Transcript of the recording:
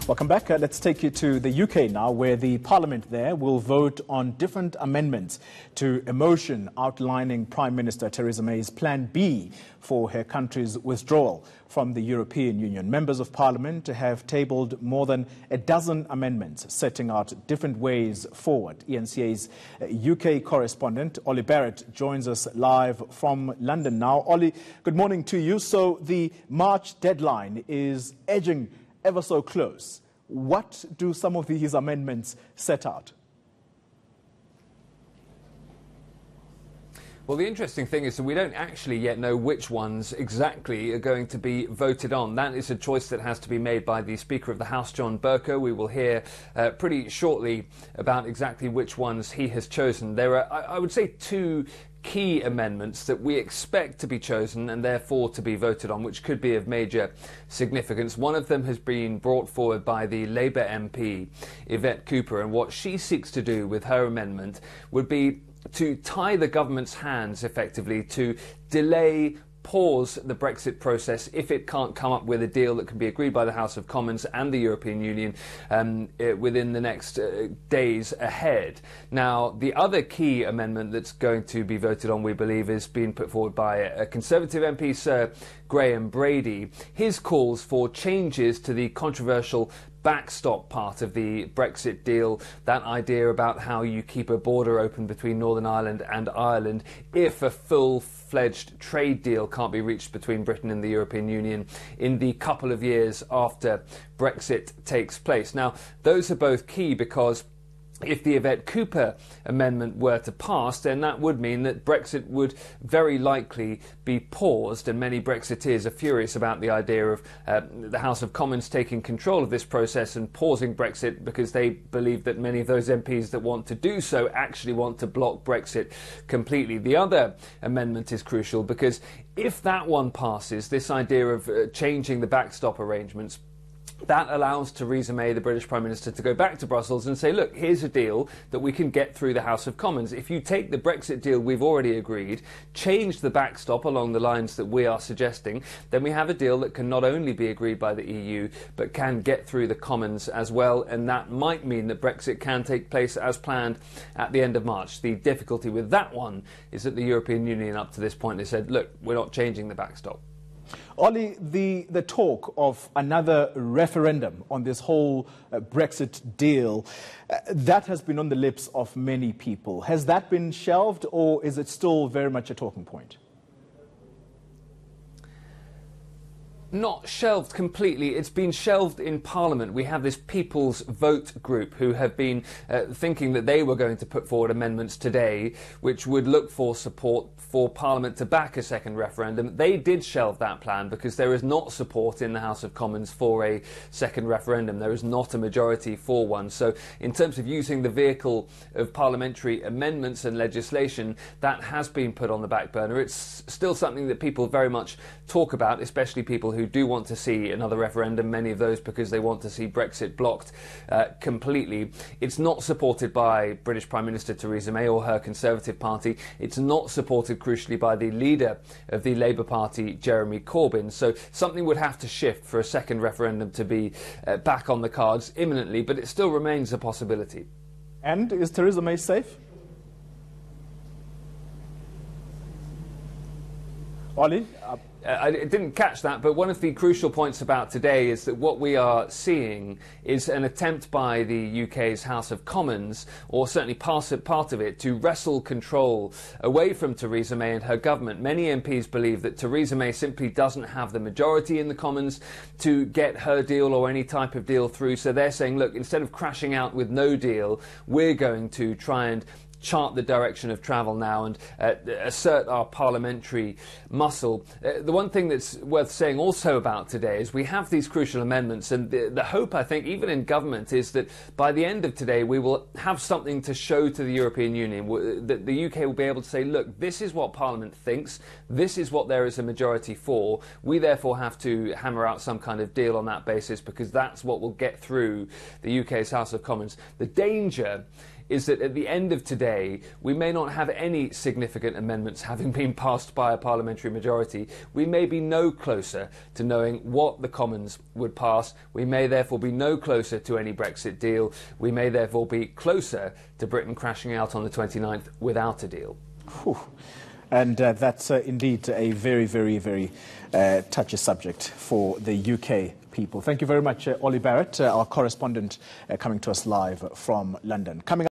Welcome back. Let's take you to the UK now, where the Parliament there will vote on different amendments to a motion outlining Prime Minister Theresa May's Plan B for her country's withdrawal from the European Union. Members of Parliament have tabled more than a dozen amendments setting out different ways forward. ENCA's UK correspondent, Ollie Barrett, joins us live from London now. Ollie, good morning to you. So the March deadline is edging ever so close. What do some of these amendments set out? Well, the interesting thing is that we don't actually yet know which ones exactly are going to be voted on. That is a choice that has to be made by the Speaker of the House, John Bercow. We will hear pretty shortly about exactly which ones he has chosen. There are, I would say, two key amendments that we expect to be chosen and therefore to be voted on, which could be of major significance. One of them has been brought forward by the Labour MP, Yvette Cooper, and what she seeks to do with her amendment would be to tie the government's hands, effectively, to delay, pause the Brexit process if it can't come up with a deal that can be agreed by the House of Commons and the European Union within the next days ahead. Now, the other key amendment that's going to be voted on, we believe, is being put forward by a Conservative MP, Sir Graham Brady. His calls for changes to the controversial backstop part of the Brexit deal, that idea about how you keep a border open between Northern Ireland and Ireland if a full-fledged trade deal can't be reached between Britain and the European Union in the couple of years after Brexit takes place. Now, those are both key because if the Yvette Cooper amendment were to pass, then that would mean that Brexit would very likely be paused, and many Brexiteers are furious about the idea of the House of Commons taking control of this process and pausing Brexit, because they believe that many of those MPs that want to do so actually want to block Brexit completely. The other amendment is crucial because if that one passes, this idea of changing the backstop arrangements, that allows Theresa May, the British Prime Minister, to go back to Brussels and say, look, here's a deal that we can get through the House of Commons. If you take the Brexit deal we've already agreed, change the backstop along the lines that we are suggesting, then we have a deal that can not only be agreed by the EU, but can get through the Commons as well. And that might mean that Brexit can take place as planned at the end of March. The difficulty with that one is that the European Union, up to this point, has said, look, we're not changing the backstop. Ollie, the talk of another referendum on this whole Brexit deal, that has been on the lips of many people. Has that been shelved, or is it still very much a talking point? Not shelved completely. It's been shelved in Parliament. We have this People's Vote group who have been thinking that they were going to put forward amendments today which would look for support for Parliament to back a second referendum. They did shelve that plan because there is not support in the House of Commons for a second referendum. There is not a majority for one. So in terms of using the vehicle of parliamentary amendments and legislation, that has been put on the back burner. It's still something that people very much talk about, especially people who do want to see another referendum, many of those because they want to see Brexit blocked completely. It's not supported by British Prime Minister Theresa May or her Conservative Party. It's not supported, crucially, by the leader of the Labour Party, Jeremy Corbyn. So something would have to shift for a second referendum to be back on the cards imminently, but it still remains a possibility. And is Theresa May safe? Ollie? I didn't catch that, but one of the crucial points about today is that what we are seeing is an attempt by the UK's House of Commons, or certainly part of it, to wrestle control away from Theresa May and her government. Many MPs believe that Theresa May simply doesn't have the majority in the Commons to get her deal or any type of deal through, so they're saying, look, instead of crashing out with no deal, we're going to try and chart the direction of travel now and assert our parliamentary muscle. The one thing that's worth saying also about today is we have these crucial amendments, and the hope, I think, even in government, is that by the end of today we will have something to show to the European Union, that the UK will be able to say, look, this is what Parliament thinks, this is what there is a majority for, we therefore have to hammer out some kind of deal on that basis, because that's what will get through the UK's House of Commons. The danger is that at the end of today, UK, we may not have any significant amendments having been passed by a parliamentary majority. We may be no closer to knowing what the Commons would pass. We may therefore be no closer to any Brexit deal. We may therefore be closer to Britain crashing out on the 29th without a deal. Whew. And that's indeed a very, very, very touchy subject for the UK people. Thank you very much, Ollie Barrett, our correspondent, coming to us live from London. Coming